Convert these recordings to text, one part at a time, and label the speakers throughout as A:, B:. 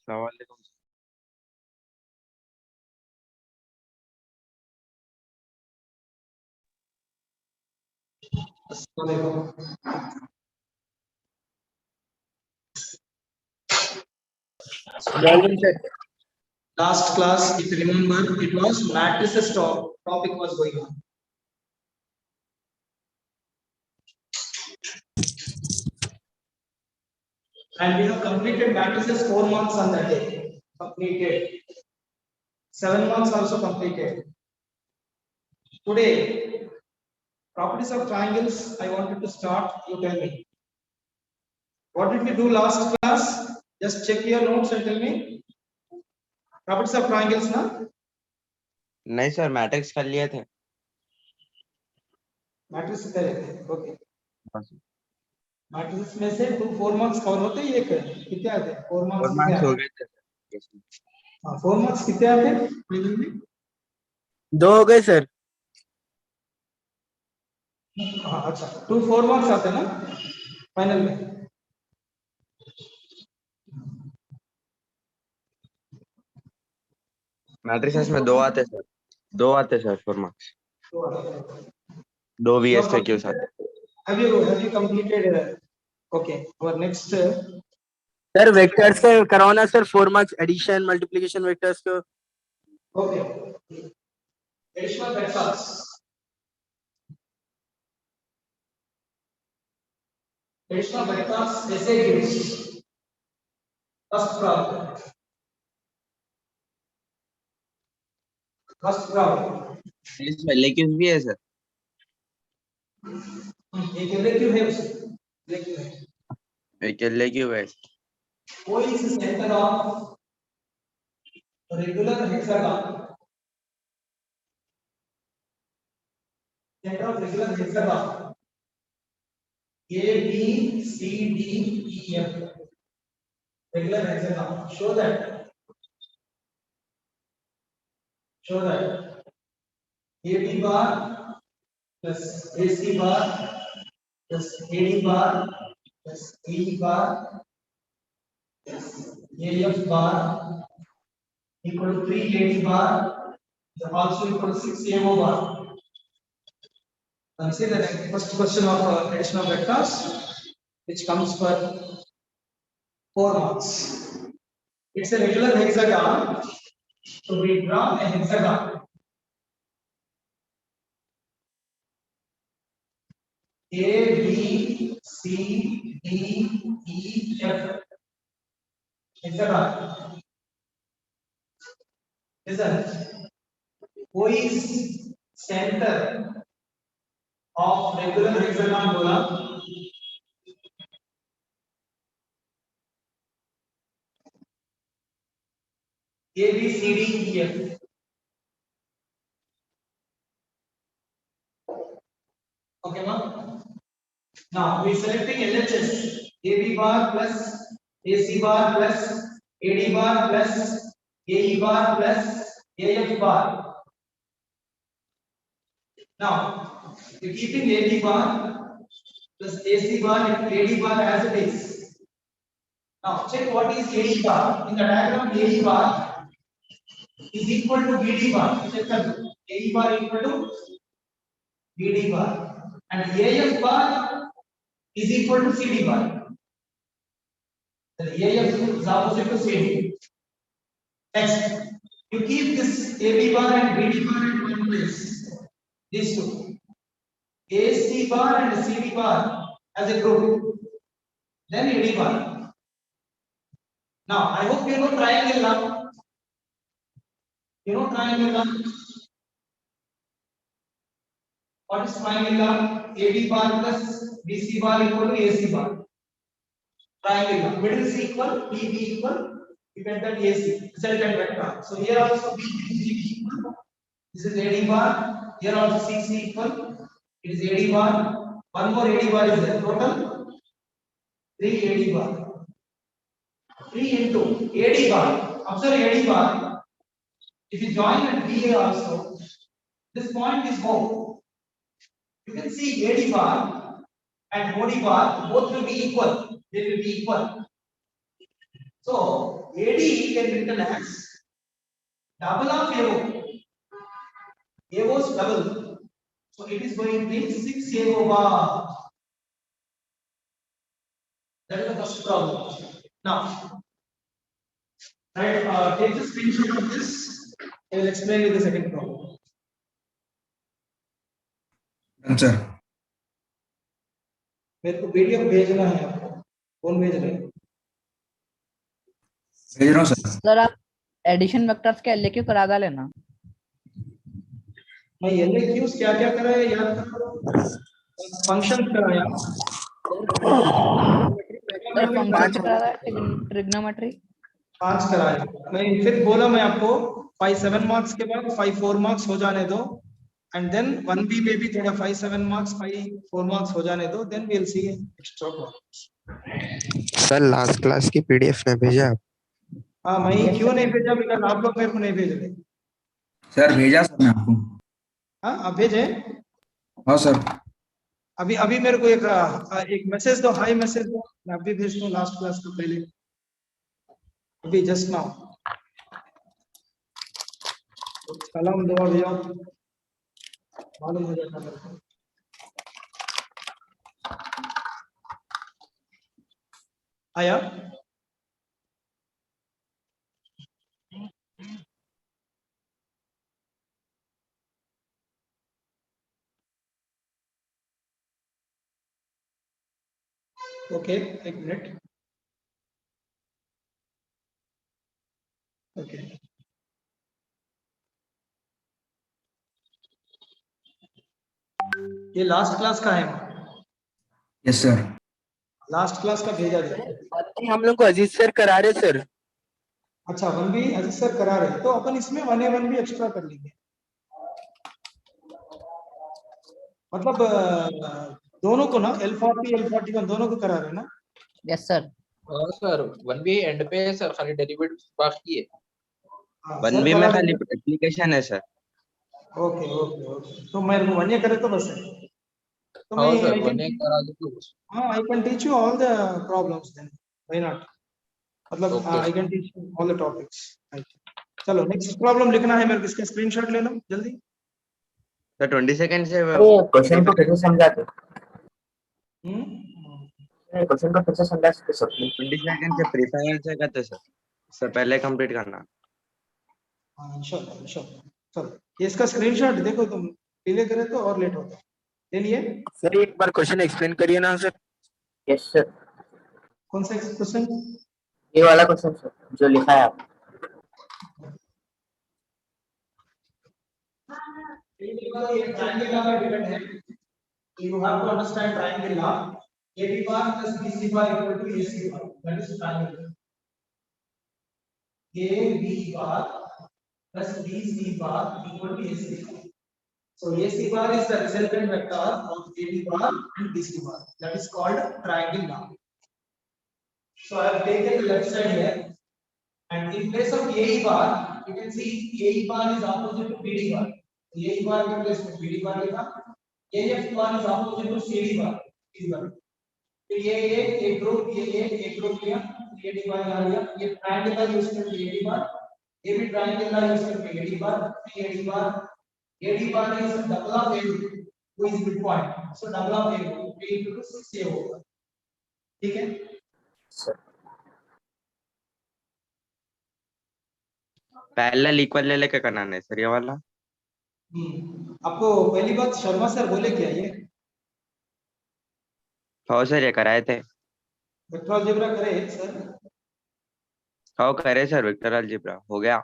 A: सवाल
B: Darling sir.
C: Last class, if you remember, it was matrices topic was going on. And we have completed matrices 4 months on that day. Completed. 7 months also completed. Today, properties of triangles, I wanted to start. You tell me. What did we do last class? Just check your notes and tell me. Properties of triangles, na?
A: नहीं sir matrix कर लिए थे
C: matrix करे थे okay matrix में से 4 marks cover होते ही एक कितने आते 4 मार्क्स
A: और मार्क्स हो गए थे
C: हां 4 मार्क्स कितने आते फाइनल में
B: 2 हो गए सर।
C: हां अच्छा 4 मार्क्स आते हैं ना फाइनल में
A: मैट्रिसेस में 2 आते सर 2 आते सर 4 मार्क्स 2 वीएस के क्यू साथ
C: have you completed okay our next
B: sir vectors का करवाना sir 4 marks addition multiplication vectors को।
C: okay additional vectors ऐसे gives first problem
A: लेकिन भी है सर
C: एक रिलेटिव है उसमें रिलेटिव है
A: एक लेक्यू है
C: कोई इस centre of regular hexagon centre of regular hexagon A B C D E F regular hexagon show that AB bar plus AC bar plus AD bar plus AE bar plus AF bar equal to 3 AD bar is also equal to 6 AO bar. Consider the first question of addition of vectors which comes for 4 marks. It's a regular hexagon. So we draw a hexagon. A, B, C, D, E, F. Hexagon. Listen. Who is center of regular hexagon बोला? A, B, C, D, E, F. Okay, ma? Now we selecting LHS. AB bar plus AC bar plus AD bar plus AE bar plus AF bar. Now we keeping AD bar plus AC bar and AD bar as it is. Now check what is AD bar. In the diagram, AD bar is equal to BD bar. Check AD bar equal to BD bar and AF bar is equal to CD bar. The AF is opposite to CD. Next, you keep this AB bar and BD bar in one place. These two, AC bar and CD bar as a group. Then AD bar. Now, I hope you know triangle now. You know triangle now. What is triangle now? AB bar plus BC bar equal to AC bar. Triangle now. Middle is equal, BB equal. Depend on AC, resultant vector. So here also B is equal. This is AD bar. Here also CC equal. It is AD bar. One more AD bar is there. Total 3 AD bar. 3 into AD bar. Observe AD bar. If you join at BA also, this point is O. You can see AD bar and OD bar both will be equal. They will be equal. So AD can be written as double of AO. AO's double. So it is going to be 6 AO bar. That is the first problem. Now, right, take the screenshot of this. I will explain you the second problem.
D: Sir
C: मेरे को PDF भेजना है आपको. कौन भेज रहे हैं?
D: भेज रहा हूँ सर.
E: सर आप एडिशन वेक्टर्स के एलए क्यू करा लेना.
C: मैं LAQs क्या क्या करा है याद करो. फंक्शन कराया.
E: सर फंक्शन करा रहा है ट्रिग्नोमेट्री
C: 5 कराया. मैं फिर बोला मैं आपको 5-7 मार्क्स के बाद 5-4 मार्क्स हो जाने दो. एंड देन 1B में भी थोड़ा 5-7 मार्क्स 5-4 मार्क्स हो जाने दो. Then we will see extra problems.
B: Sir last class की पीडीएफ ने भेजा आप?
C: हाँ मैं क्यों नहीं भेजा? बिकॉज आप लोग मेरे को नहीं भेज रहे.
D: सर भेजा सर मैं आपको.
C: हाँ आप भेजे.
D: हाँ सर.
C: अभी अभी मेरे को एक मैसेज दो. हाई मैसेज दो. मैं अभी भेजता हूँ लास्ट क्लास को पहले. अभी जस्ट नाउ सलाम दुआ भैया मालूम हो जाता मेरे को. आया. ओके एक मिनट. ओके ये लास्ट क्लास का है.
D: Yes sir.
C: लास्ट क्लास का भेजा जाए.
B: नहीं, हम लोग को अजीज सर करा रहे सर.
C: अच्छा 1B अजीज सर करा रहे हैं तो अपन इसमें 1A 1B एक्स्ट्रा कर लेंगे. मतलब दोनों को ना L40 L41 दोनों को करा रहे हैं ना.
E: Yes sir.
F: हाँ सर 1B एंड पे है सर, खाली डेरिवेटिव बाकी है.
C: हाँ,
A: 1B
C: सर
A: में
C: करा
A: खाली
C: रहे हैं.
A: एप्लीकेशन है सर.
C: Okay okay okay. तो मेरे को 1A करे तो बस है. तो
F: हाँ
C: मैं
F: सर
C: I can
F: 1A करा दो तो.
C: हाँ I can teach you all the problems then. Why not? मतलब
F: Okay.
C: I can teach you all the topics. चलो नेक्स्ट प्रॉब्लम लिखना है मेरे को. इसका स्क्रीनशॉट ले लो जल्दी.
A: सर 20 सेकंड से
B: क्वेश्चन को कैसे समझाते? क्वेश्चन को कैसे समझा सकते सर?
A: 20 सेकंड से प्री फाइनल से करते सर. सर पहले कंप्लीट करना.
C: हाँ इंशाल्लाह इंशाल्लाह. चलो ये इसका स्क्रीनशॉट देखो. तुम डिले करे तो और लेट होता है. ले लिए?
B: सर एक बार क्वेश्चन एक्सप्लेन करिए ना सर. Yes sir.
C: कौन सा क्वेश्चन?
B: ये वाला क्वेश्चन सर जो लिखा है आप.
C: ये ट्रायंगल लॉ का डिपेंड है. You have to understand triangle law. AB bar plus BC bar equal to AC bar. That is triangle. AB bar plus BC bar equal to AC bar. So AC bar is the resultant vector of AB bar and BC bar. That is called triangle law. So I have taken the left side here, and in place of AE bar, you can see AE bar is opposite to BD bar. AE bar के place में BD bar लिखा. AF bar is opposite to CD bar. CD bar. तो ये एक group लिया. AD bar यहाँ लिया. ये ट्रायंगल का यूज करके AD bar. ये भी ट्रायंगल का यूज करके AD bar. AD bar. AD bar is double of AO, who is midpoint. So double of AO, A into 6A होगा. ठीक है?
A: पैरेलल इक्वल ले लेके करना है सर ये वाला.
C: आपको पहली बात शर्मा सर बोले क्या ये
A: हाँ सर ये कराए थे.
C: वेक्टर अलजेब्रा करे सर.
A: हाँ करे सर. वेक्टर अलजेब्रा हो गया.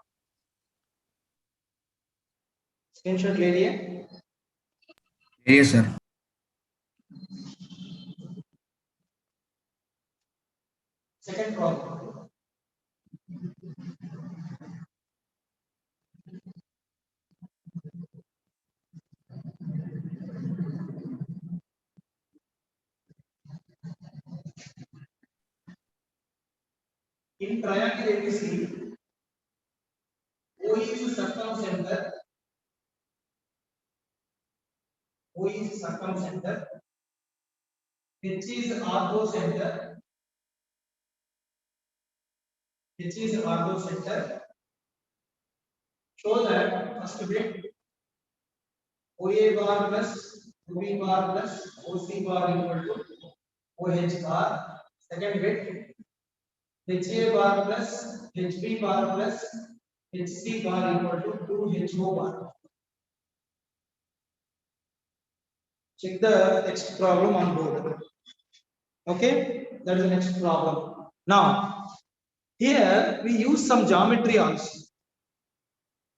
C: स्क्रीनशॉट ले लिए.
D: ये sir.
C: Second problem. In triangle ABC, O is circumcenter. O is circumcenter. H is orthocenter. which is ortho center. Show that first bit OA bar plus OB bar plus OC bar equal to OH bar. Second bit HA bar plus HB bar plus HC bar equal to 2HO bar. Check the next problem on board. Okay, that is the next problem. Now, here we use some geometry also.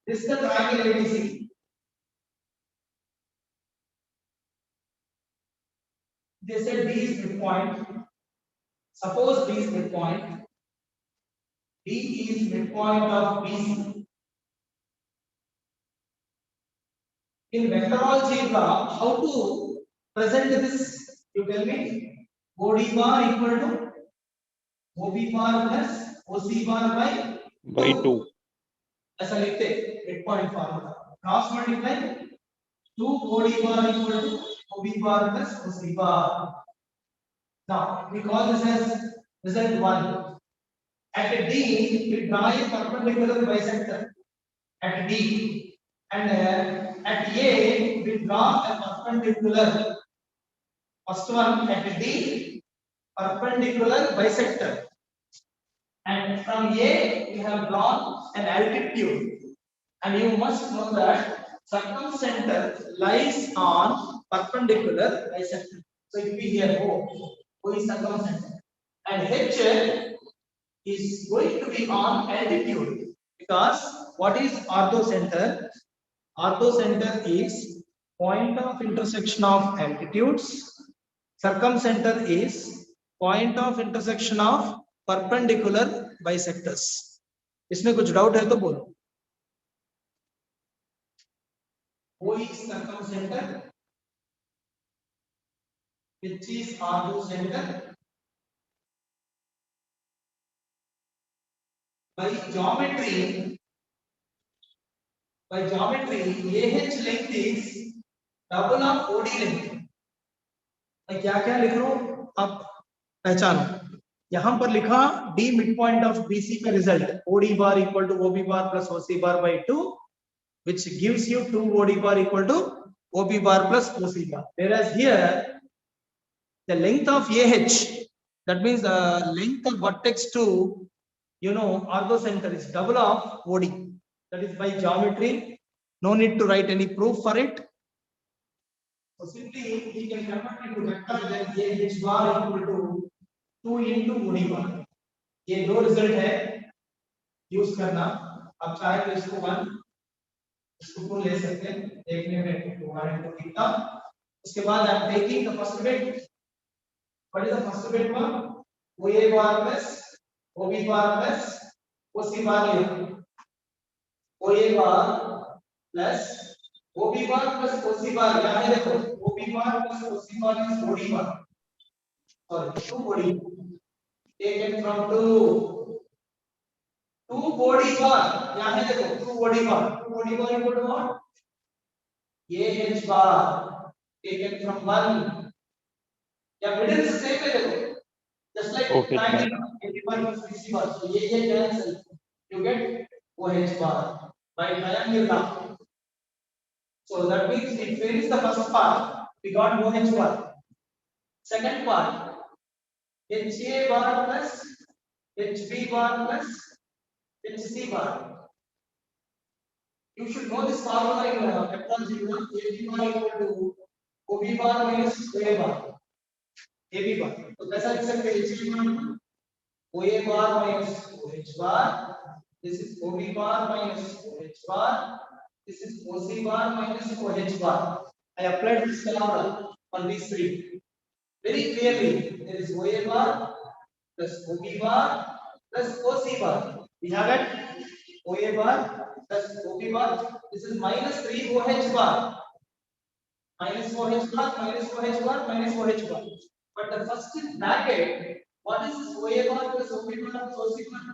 C: This is the triangle ABC. They said B is midpoint. Suppose B is midpoint. B is midpoint of BC. In vector algebra, how to present this? You tell me. OD bar equal to OB bar plus OC bar by
A: 2.
C: ऐसा लिखते midpoint formula. Cross multiply 2 OD bar equal to OB bar plus OC bar. Now we call this as result 1. At D, we draw a perpendicular bisector at D, and at A, we draw a perpendicular. First one at D, perpendicular bisector, and from A, we have drawn an altitude. And you must know that circumcenter lies on perpendicular bisector. So it will be here O is circumcenter, and H is going to be on altitude, because what is orthocenter? Orthocenter is point of intersection of altitudes. Circumcenter is point of intersection of perpendicular bisectors. इसमें कुछ doubt है तो बोलो. O is circumcenter, which is orthocenter. By geometry, AH length is double of OD length. मैं क्या क्या लिख रहा हूं आप पहचानो. यहां पर लिखा D midpoint of BC का result OD bar equal to OB bar plus OC bar by 2, which gives you 2 OD bar equal to OB bar plus OC bar. Whereas here the length of AH, that means the length of vertex to orthocenter is double of OD. That is by geometry. No need to write any proof for it. So simply we can convert into vector that AH bar equal to 2 into OD bar. ये दो result है, use करना. आप चाहे तो इसको 1 इसको ले सकते हैं. देखने में 1 into कितना. उसके बाद आप taking the first bit. What is the first bit one? OA bar plus OB bar plus OC bar लिया. OA bar plus OB bar plus OC bar. यहाँ है देखो OB bar plus OC bar is OD bar. Sorry, 2 OD. Taken from 2 OD bar. यहाँ है देखो 2 OD bar. 2 OD bar equal to what? AH bar. Taken from 1. या middle से same है देखो. Just like triangle, 81 plus 60 bar. So ये cancel. You get OH bar by triangle now. So that means if we finish the first part, we got OH bar. Second part, HA bar plus HB bar plus HC bar. You should know this formula in vector algebra. AB bar equal to OB bar minus OA bar. AB bar. तो कैसा लिख सकते हैं? HB bar OA bar minus OH bar. This is OB bar minus OH bar. This is OC bar minus OH bar. I applied this formula on these three. Very clearly, there is OA bar plus OB bar plus OC bar. We have it OA bar plus OB bar. This is minus 3 OH bar. Minus OH bar, minus OH bar, minus OH bar. But the first bracket, what is this OA bar plus OB bar plus OC bar?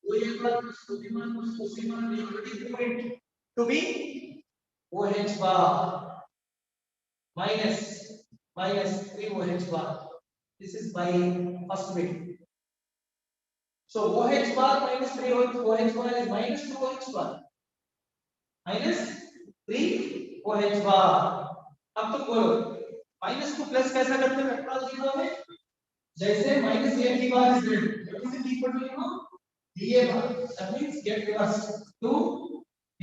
C: OA bar plus OB bar plus OC bar, we already proved it to be OH bar minus 3 OH bar. This is by first bit. So OH bar minus 3 OH bar is minus 2 OH bar. Minus 3 OH bar. अब तो बोलो minus two plus कैसा करते हैं vector zero में? जैसे minus A की bar is what is it equal to you DA bar. That means get plus 2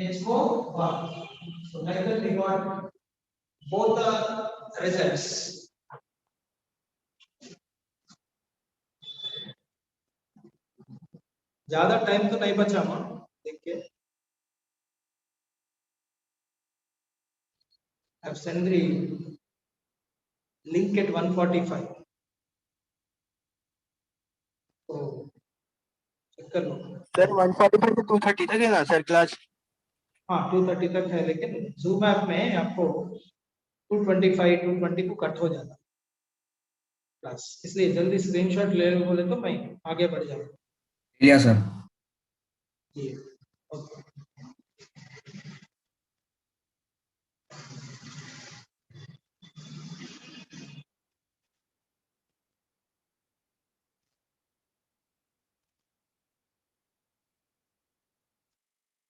C: HO bar. So like that we got both the results. ज्यादा time तो नहीं बचा मां देख के I've sent the link at 1:45 तो check कर लो
B: sir 145 से 230 तक है ना सर क्लास?
C: हाँ 2:30 तक है लेकिन Zoom ऐप में आपको 2:25 2:20 को कट हो जाता क्लास इसलिए जल्दी स्क्रीनशॉट ले लो बोले तो मैं आगे बढ़ जाऊंगा
D: लिया sir.
C: Ji okay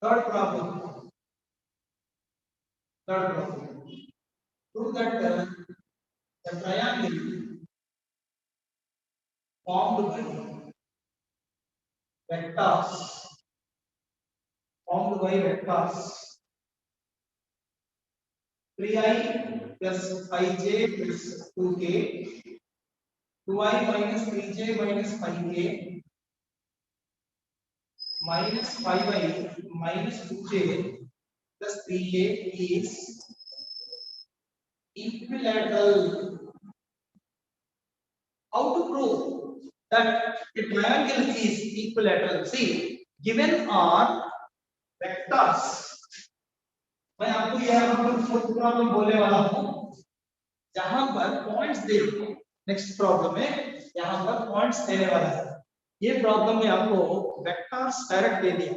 C: Third problem. Prove that the triangle formed by vectors 3i plus 5j plus 2k 2i minus 3j minus 5k minus 5i minus 2j plus 3k is equilateral. How to prove that a triangle is equilateral? See, given are vectors. मैं आपको यह fourth problem बोलने वाला हूं जहां पर points दे next problem में यहां पर पॉइंट्स देने वाला है ये प्रॉब्लम में आपको वेक्टर्स डायरेक्ट दे दिया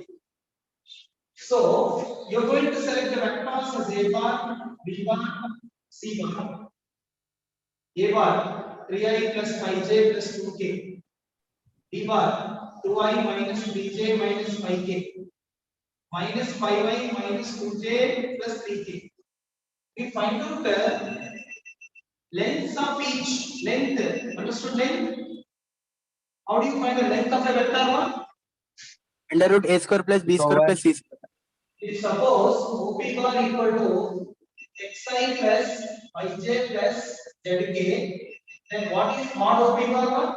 C: so you are going to select the vectors as a bar b bar c bar a bar 3i plus 5j plus 2k b bar 2i minus 3j minus 5k minus 5i minus 2j plus 3k. We find out the lengths of each length. Understood length? How do you find the length of a vector one?
B: Under root a square plus b square plus c square.
C: If suppose OP bar equal to xi plus yj plus zk, then what is mod OP bar one?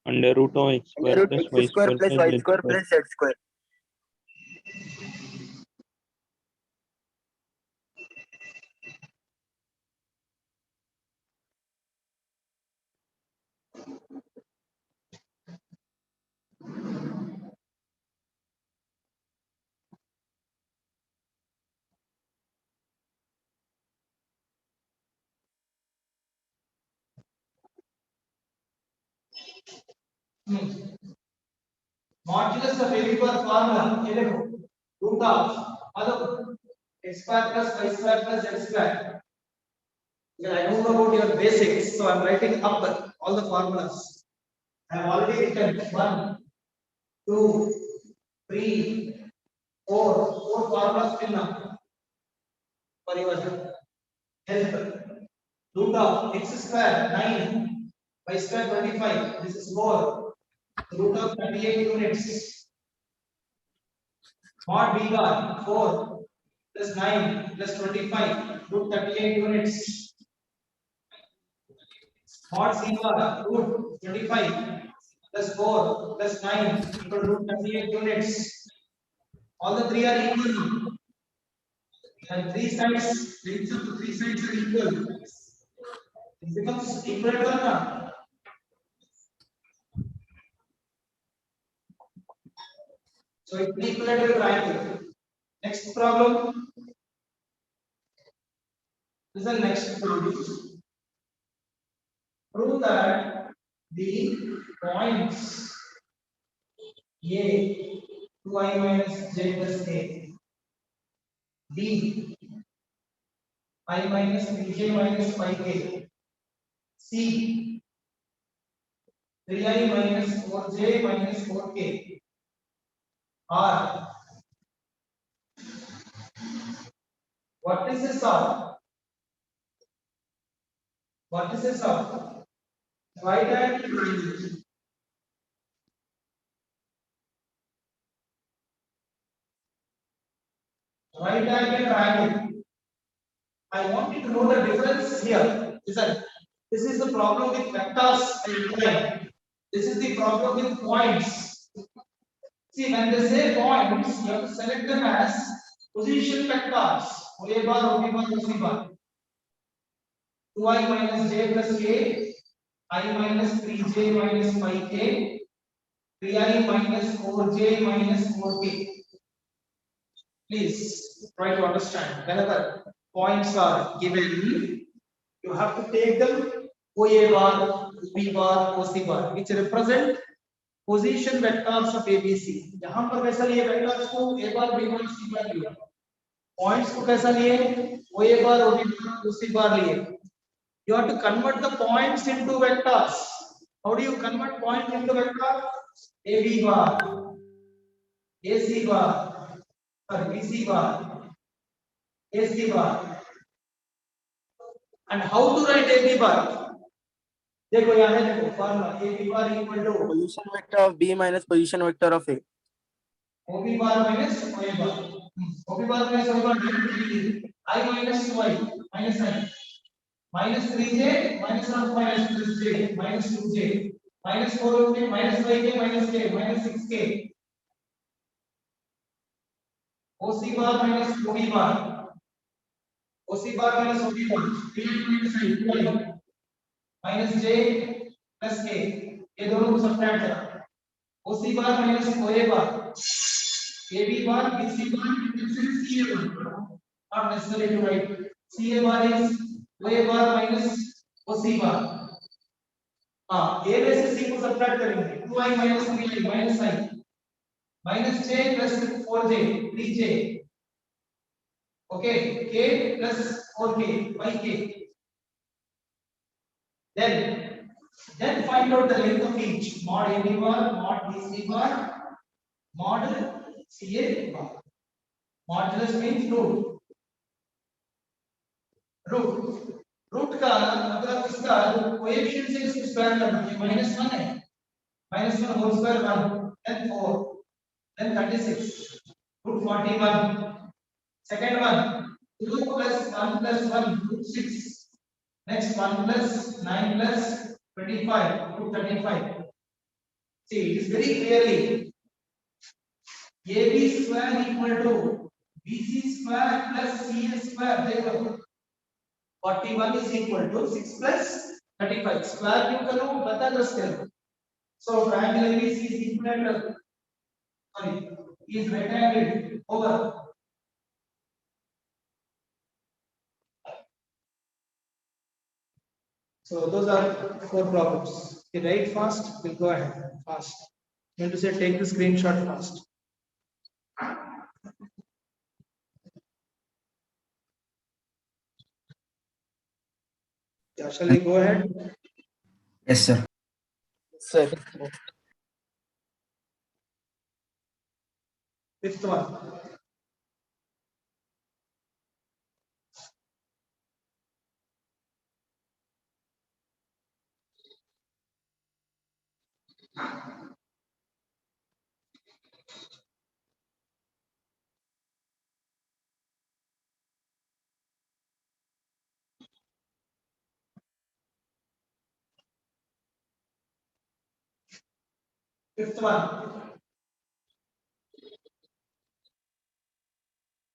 A: Under root of x
B: Under
A: square
B: root
A: plus
B: x
A: y
B: square plus y
A: z
B: square plus z square.
C: Modulus of AB bar formula ये देखो root of मतलब x square plus y square plus z square. Well, I don't know about your basics, so I'm writing up all the formulas. I have already written 1, 2, 3, 4 formulas till now for your help. Root of x square 9, y square 25. This is 4. Root of 38 units. Mod b bar 4 plus 9 plus 25. Root 38 units. Mod c bar root 25 plus 4 plus 9 equal to root 38 units. All the three are equal. And three sides, lengths of the three sides are equal. It becomes equilateral now. So it's an equilateral triangle. Next problem. This is the next problem. Prove that the points A 2i minus j plus a, B I minus bj minus 5k, C 3i minus 4j minus 4k or what is this of? What is this of? Right angle triangle. I want you to know the difference here. Listen, this is the problem with vectors and line. This is the problem with points. See, when they say points, you have to select them as position vectors. A bar, OB bar, OC bar. 2i minus j plus k, I minus 3j minus 5k, 3i minus 4j minus 4k. Please try to understand. Whenever points are given, you have to take them OA bar, OB bar, OC bar, which represent position vectors of ABC. यहाँ पर कैसा लिए vectors को A bar, B bar, C bar लिया. Points को कैसा लिए OA bar, OB bar, OC bar लिए. You have to convert the points into vectors. How do you convert points into vectors? AB bar, AC bar, or BC bar, AC bar. And how to write AB bar? देखो यहाँ है देखो formula AB bar equal to
B: Position vector of B minus position vector of A.
C: OB bar minus OA bar. OB bar minus OA bar I minus 2I minus I minus 3j minus 1 minus 3j minus 2j minus 4k minus 5k minus k minus 6k OC bar minus OB bar OC bar minus OB bar 3 minus I 2I minus j plus k ये दोनों को subtract करा OC bar minus OA bar AB bar BC bar CA bar not necessary to write CA bar is OA bar minus OC bar हाँ A में से C को subtract करेंगे 2i minus 3i minus I minus j plus 4j 3j okay k plus 4k 5k then find out the length of each mod AB bar mod BC bar mod CA bar modulus means root का मतलब इसका coefficient से इसको square करना है -1 है -1 whole square 1 then 4 then 36 root 41 second one 2 plus 1 plus 1 root 6 next 1 plus 9 plus 25 root 35 see it is very clearly AB square equal to BC square plus CA square देखो 41 is equal to 6 plus 35 square क्यों करूं बता दो square so triangle ABC is equilateral sorry is rectangle over so those are 4 problems okay write fast we'll go ahead fast I'm going to say take the screenshot fast yeah shall we go ahead
D: Yes, sir.
B: Sir.
C: fifth one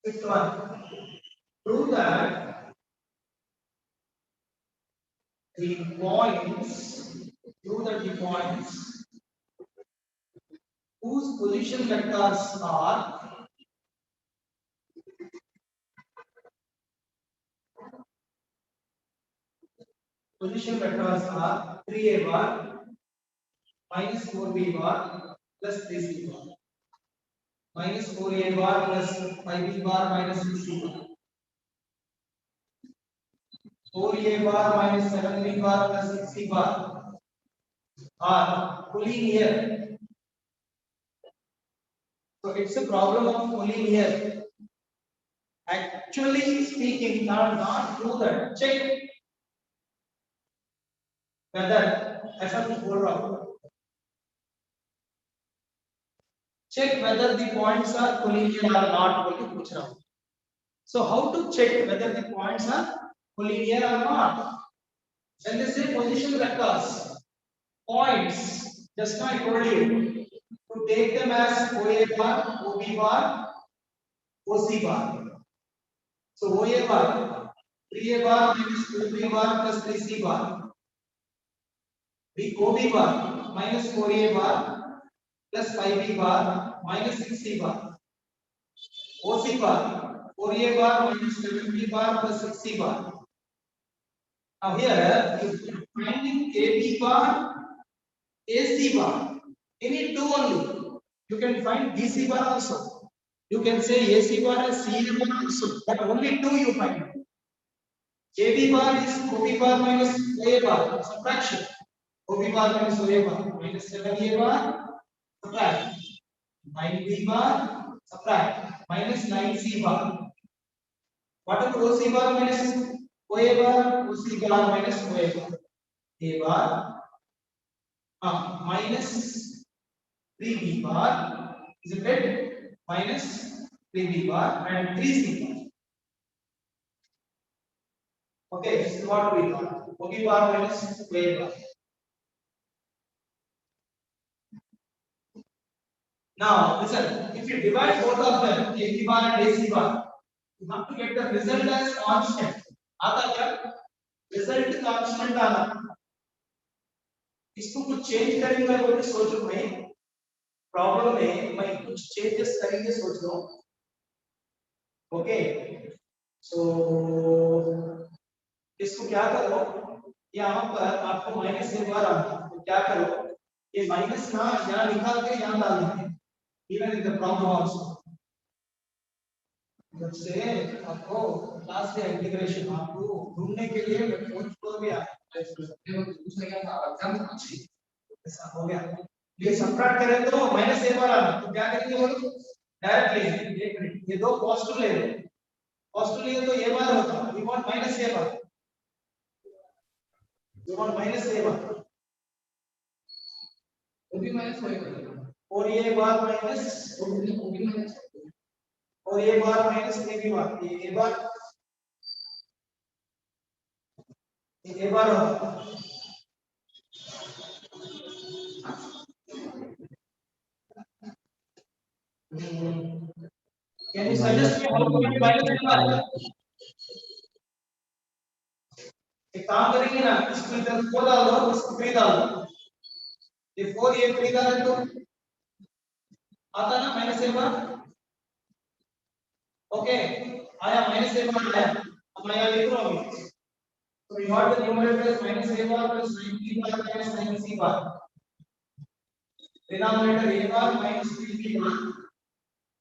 C: fifth one prove that the points whose position vectors are position vectors are 3a bar minus 4b bar plus 3c bar minus 4a bar plus 5b bar minus 6c bar 4a bar minus 7b bar plus 6c bar are collinear. So it's a problem of collinear. Actually speaking, I will not do that. Check whether I have to hold on. Check whether the points are collinear or not. बोल के पूछ रहा हूँ. So how to check whether the points are collinear or not? When they say position vectors, points, just now I told you to take them as OA bar, OB bar, OC bar. So OA bar, 3A bar minus 2B bar plus 3C bar. OB bar minus 4A bar plus 5B bar minus 6C bar. OC bar, 4A bar minus 7B bar plus 6C bar. Now here, if you are finding AB bar, AC bar, any two only. You can find DC bar also. You can say AC bar and CA bar also, but only two you find. AB bar is OB bar minus OA bar, subtraction. OB bar minus OA bar minus 7A bar, subtract. 9B bar, subtract. Minus 9C bar. What is OC bar minus OA bar? OC bar minus OA bar. A bar minus 3B bar, isn't it? Minus 3B bar and 3C bar. Okay, this is what we got. OB bar minus OA bar. Now, listen, if you divide both of them, AB bar and AC bar, you have to get the result as constant. आता क्या? Result constant आना. इसको कुछ change करेंगे मैं बोल सोच रहा हूँ भाई प्रॉब्लम में मैं कुछ चेंजेस करेंगे सोच रहा हूँ. ओके सो इसको क्या करो यहाँ पर आपको माइनस एक बार आना तो क्या करो ये माइनस ना यहाँ निकाल के यहाँ डाल देंगे even in the problem also. से आपको क्लास के इंटीग्रेशन आपको ढूंढने के लिए मैं फोन पर भी आया दूसरे क्या था एग्जाम अच्छी ऐसा हो गया. ये सबट्रैक्ट करें तो माइनस ए बार आना तो क्या करेंगे बोलो डायरेक्टली एक मिनट ये दो पॉजिटिव ले लो पॉजिटिव लिए तो ए बार होता we want minus A bar we want minus A bar वो भी माइनस होएगा और ये बार माइनस वो भी माइनस और ये बार माइनस ए भी बार ये बार होगा. Can you suggest me how to get minus a bar? एक काम करेंगे ना इसको इधर 4 डाल दो इसको 3 डाल दो ये 4 ये 3 डाल दो आता ना माइनस ए बार. ओके आया माइनस ए बार आया अब मैं लिख रहा हूं so we got the numerator as minus a bar plus 9b bar minus 9c bar denominator a bar minus 3b bar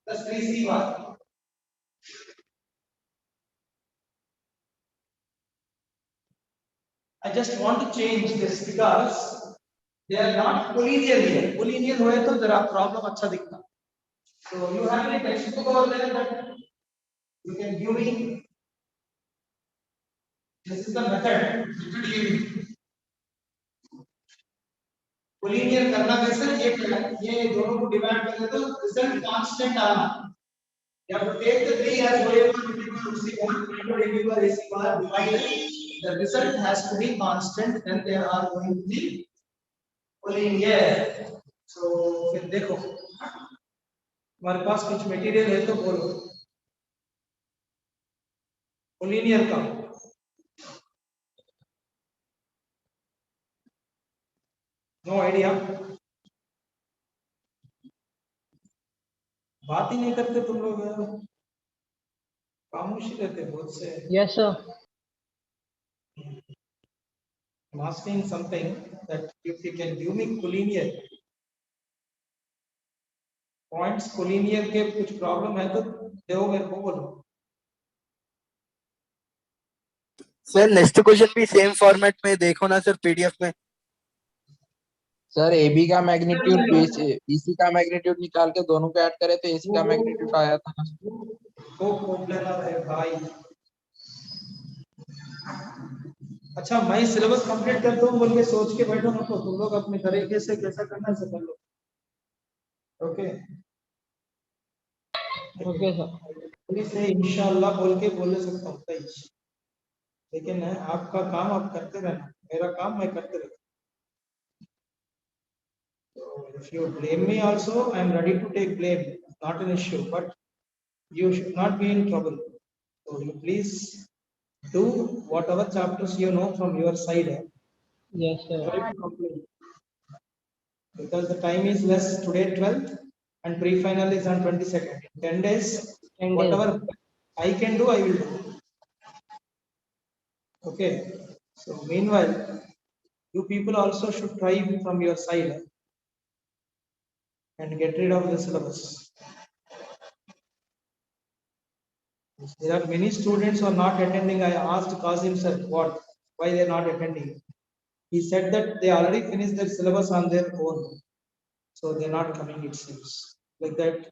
C: plus 3c bar. I just want to change this because they are not collinear here. Collinear होए तो जरा problem अच्छा दिखता. So you have any textbook over there that you can give me. This is the method. collinear करना कैसे ये दोनों को डिवाइड कर दे तो रिजल्ट कांस्टेंट आना. You have to take the 3 as whatever AC bar AC bar divided. The result has to be constant. Then there are going to be collinear. So फिर देखो हमारे पास कुछ मटेरियल है तो बोलो collinear का नो आइडिया बात ही नहीं करते तुम लोग यार खामोशी रहते बहुत से.
E: Yes, sir.
C: I'm asking something that if you can give me collinear points collinear के कुछ प्रॉब्लम है तो दो मेरे को बोलो.
B: सर नेक्स्ट क्वेश्चन भी सेम फॉर्मेट में देखो ना सर पीडीएफ में.
F: सर AB का मैग्नीट्यूड BC का मैग्नीट्यूड निकाल के दोनों को ऐड करे तो AC का मैग्नीट्यूड आया था ना।
C: वो प्लेनर है भाई। अच्छा मैं सिलेबस कंप्लीट कर दूं बोल के सोच के बैठो ना, तो तुम लोग अपने तरीके से कैसा करना है सब कर लो। Okay
F: okay sir.
C: से इंशाल्लाह बोल के बोल सकता हूँ भाई, लेकिन आपका काम आप करते रहना, मेरा काम मैं करते रहता। If you blame me also, I am ready to take blame, not an issue, but you should not be in trouble. So you please do whatever chapters you know from your side.
F: Yes sir.
C: Try to complete. Because the time is less today, 12th, and pre-final is on 22nd. 10 days,
F: 10 days.
C: whatever I can do, I will do. Okay. So meanwhile, you people also should try from your side and get rid of the syllabus. There are many students who are not attending. I asked Kazim sir why they are not attending. He said that they already finished their syllabus on their own, so they are not coming. It seems like that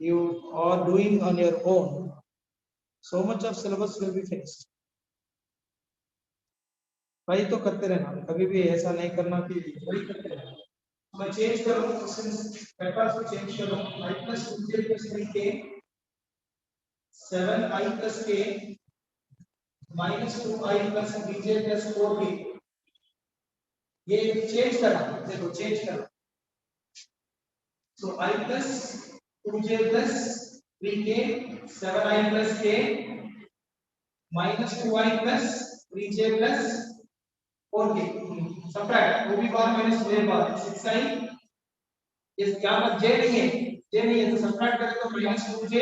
C: you are doing on your own. So much of syllabus will be finished. भाई तो करते रहना, कभी भी ऐसा नहीं करना कि वही करते रहना। मैं चेंज करूँ क्वेश्चंस पेपर को चेंज करूँ। I plus 2j plus 3k 7i plus k minus 2i plus 3j plus 4k, ये चेंज करना, देखो चेंज करना। So I plus 2j plus 3k 7i plus k minus 2i plus 3j plus 4k, subtract OB bar minus OA bar 6i, ये क्या बात j नहीं है तो subtract करें तो minus 2j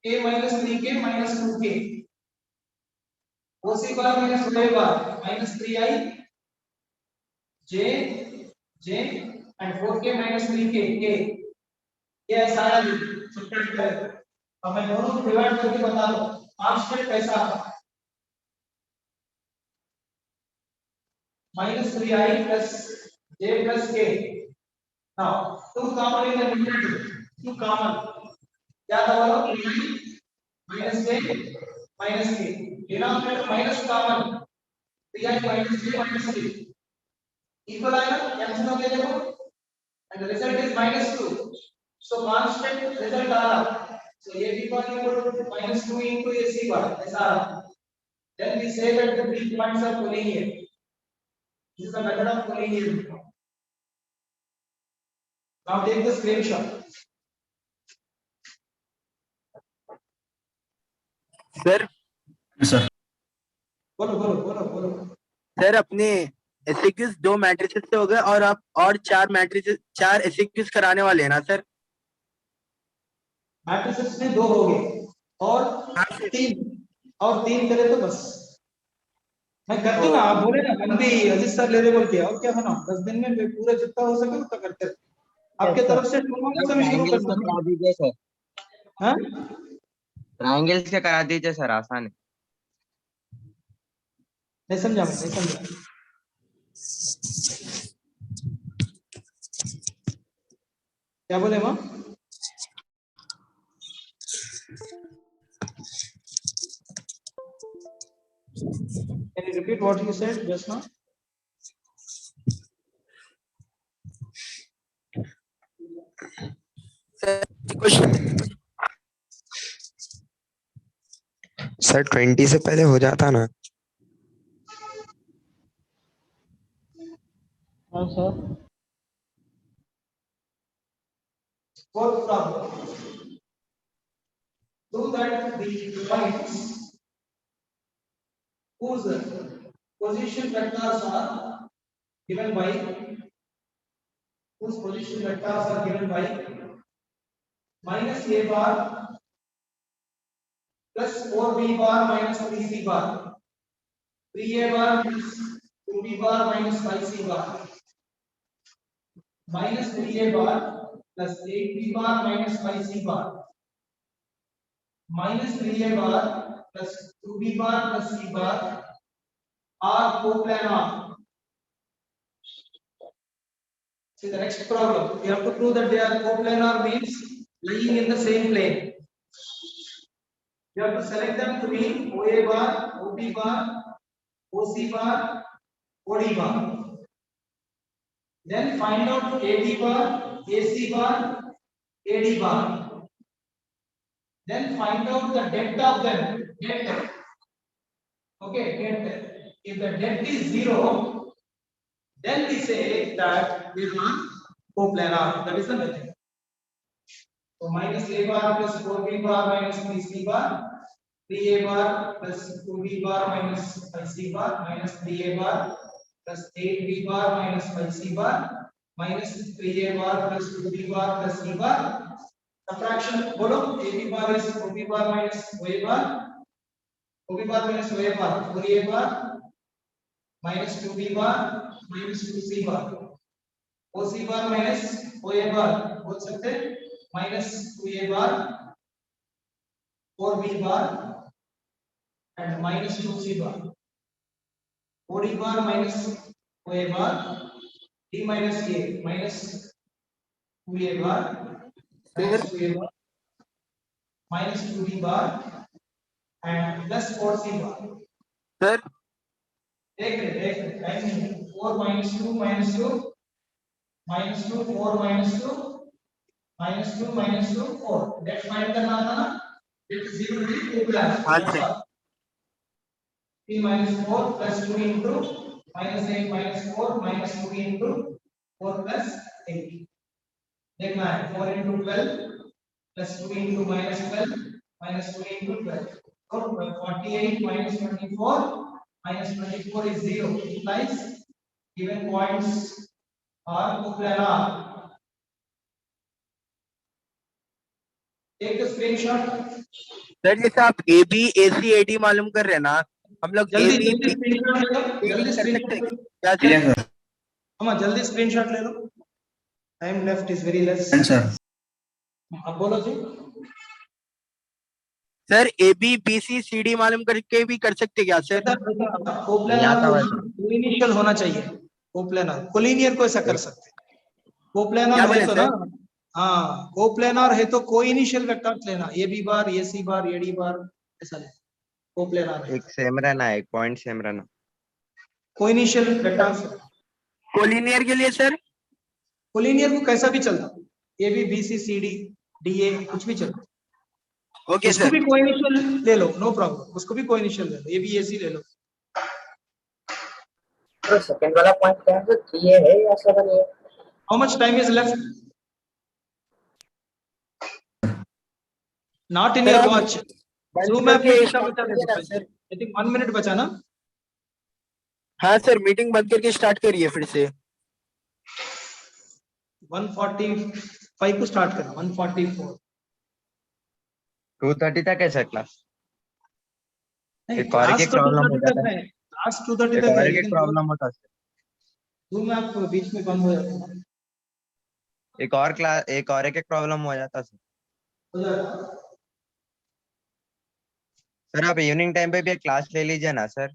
C: k minus 3k minus 2k, OC bar minus OA bar minus 3i j and 4k minus 3k k, ये ऐसा आया subtract करें। अब मैं दोनों को डिवाइड करके बता दूं कांस्टेंट कैसा आता है। minus 3i plus j plus k. Now 2 common in the numerator, 2 common, क्या था बोलो 3i minus j minus k, denominator minus common 3i minus j minus k, equal आएगा कैंसिल हो गया देखो, and the result is minus 2, so constant result आ रहा, so a b bar equal to minus 2 into ac bar ऐसा आ रहा। Then we say that the three points are collinear. This is the method of collinear. Now take the screenshot.
B: Sir
D: sir
C: बोलो
B: sir अपने SKUs 2 matrices से हो गए और आप और 4 एसक्यूज कराने वाले हैं ना सर?
C: मैट्रिसेस में 2 हो गए और 3 करे तो बस मैं कर दूंगा। आप बोले ना बंदी अजीज सर ले रहे बोल के, और क्या होना 10 दिन में पूरा जितना हो सके उतना करते रहे। आपके तरफ से टूर्नामेंट से भी शुरू कर दूंगा।
A: करा दीजिए सर,
C: हां
A: ट्रायंगल से करा दीजिए सर, आसान है।
C: नहीं समझा मैं, नहीं समझा क्या बोले मां? Can you repeat what you said just now?
G: Sir 20 से पहले हो जाता ना।
F: हाँ sir.
C: Fourth problem. Do that the points whose position vectors are given by minus a bar plus 4b bar minus 3c bar, 3a bar plus 2b bar minus 5c bar, minus 3a bar plus 8b bar minus 5c bar, minus 3a bar plus 2b bar plus c bar are coplanar. See the next problem. We have to prove that they are coplanar means lying in the same plane. You have to select them to be OA bar, OB bar, OC bar, OD bar. Then find out AB bar, AC bar, AD bar. Then find out the depth of them. Depth. Okay, depth. If the depth is 0, then we say that they are coplanar. That is the method. So minus A bar plus 4B bar minus 3C bar, 3A bar plus 2B bar minus 5C bar minus 3A bar plus 8B bar minus 5C bar minus 3A bar plus 2B bar plus C bar. Subtraction बोलो AB bar is OB bar minus OA bar, OB bar minus OA bar 4A bar minus 2B bar minus 2C bar, OC bar minus OA bar बोल सकते minus 2A bar 4B bar and minus 2C bar, OD bar minus OA bar, D minus A minus 2A bar minus 2A bar minus 2D bar and plus 4C bar.
B: Sir
C: एक minute time नहीं 4 minus 2 minus 2 minus 2 4 minus 2 minus 2 minus 2 4 that find करना था ना it is 0 to 2 plus
B: हाँ sir
C: 3 minus 4 plus 2 into minus 8 minus 4 minus 2 into 4 plus 8 देखना है 4 into 12 plus 2 into minus 12 minus 2 into 12 so 48 minus 24 minus 24 is 0 implies given points are coplanar. Take the screenshot.
B: Sir जैसे आप AB AC AD मालूम कर रहे हैं ना हम लोग
C: जल्दी
B: AB
C: जल्दी स्क्रीनशॉट ले लो जल्दी
B: कर सकते
C: स्क्रीनशॉट
B: हैं
C: लो
B: क्या
D: Yes,
B: सर
D: sir.
C: हम जल्दी स्क्रीनशॉट ले लो time left is very less
D: And sir.
C: अब बोलो जी
B: सर AB BC CD मालूम करके भी कर सकते क्या सर
C: कोप्लानर इनिशियल होना चाहिए कोप्लानर कोलिनियर को ऐसा कर सकते
B: क्या
C: कोप्लानर
B: बोले
C: है तो
B: सर?
C: ना हाँ कोप्लानर है तो कोई इनिशियल वेक्टर लेना AB बार AC बार AD बार ऐसा ले कोप्लानर है
A: एक सेम रहना एक पॉइंट सेम रहना
C: कोई इनिशियल वेक्टर
B: कोलिनियर के लिए सर
C: कोलिनियर को कैसा भी चलता AB BC CD DA कुछ भी चलता
B: ओके
C: उसको
B: सर
C: भी कोई इनिशियल ले लो नो प्रॉब्लम उसको भी कोई इनिशियल ले लो AB AC ले लो
H: तो सेकंड वाला पॉइंट क्या है 3A है या 7 है
C: how much time is left not in your watch zoom app में कितना बचा है
B: सर
C: आई थिंक 1 मिनट बचा ना
B: हाँ सर मीटिंग बंद करके स्टार्ट करिए फिर से
C: 145 को स्टार्ट करना 144
A: 2:30 तक है सर क्लास
C: नहीं
A: एक और
C: क्लास
A: एक
C: तो
A: प्रॉब्लम हो
C: 2:30
A: जाता
C: तक
A: है
C: है क्लास 2:30
A: एक
C: तक है
A: और एक
C: लेकिन
A: प्रॉब्लम होता है
C: जूम ऐप बीच में बंद हो जाता है
A: एक और क्लास एक और एक प्रॉब्लम हो जाता सर
C: हो जाएगा
A: सर आप इवनिंग टाइम पे भी एक क्लास ले लीजिए ना सर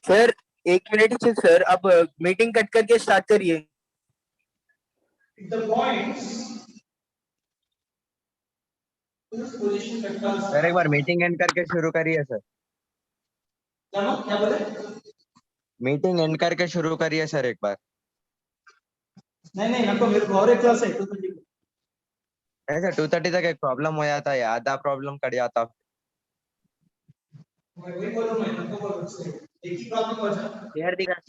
B: सर एक मिनट से सर अब मीटिंग कट करके स्टार्ट करिए
C: the points this position vectors
A: sir एक बार मीटिंग एंड करके शुरू करिए सर
C: क्या बोले
A: मीटिंग एंड करके शुरू करिए सर एक बार
C: नहीं नको मेरे को और एक क्लास है 2:30
A: ऐसा 2:30 तक एक प्रॉब्लम हो जाता है आधा प्रॉब्लम कट जाता
C: वही बोलूं मैं नको बोलूं से एक ही प्रॉब्लम हो जाए
B: यार दिखा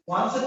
C: वहां से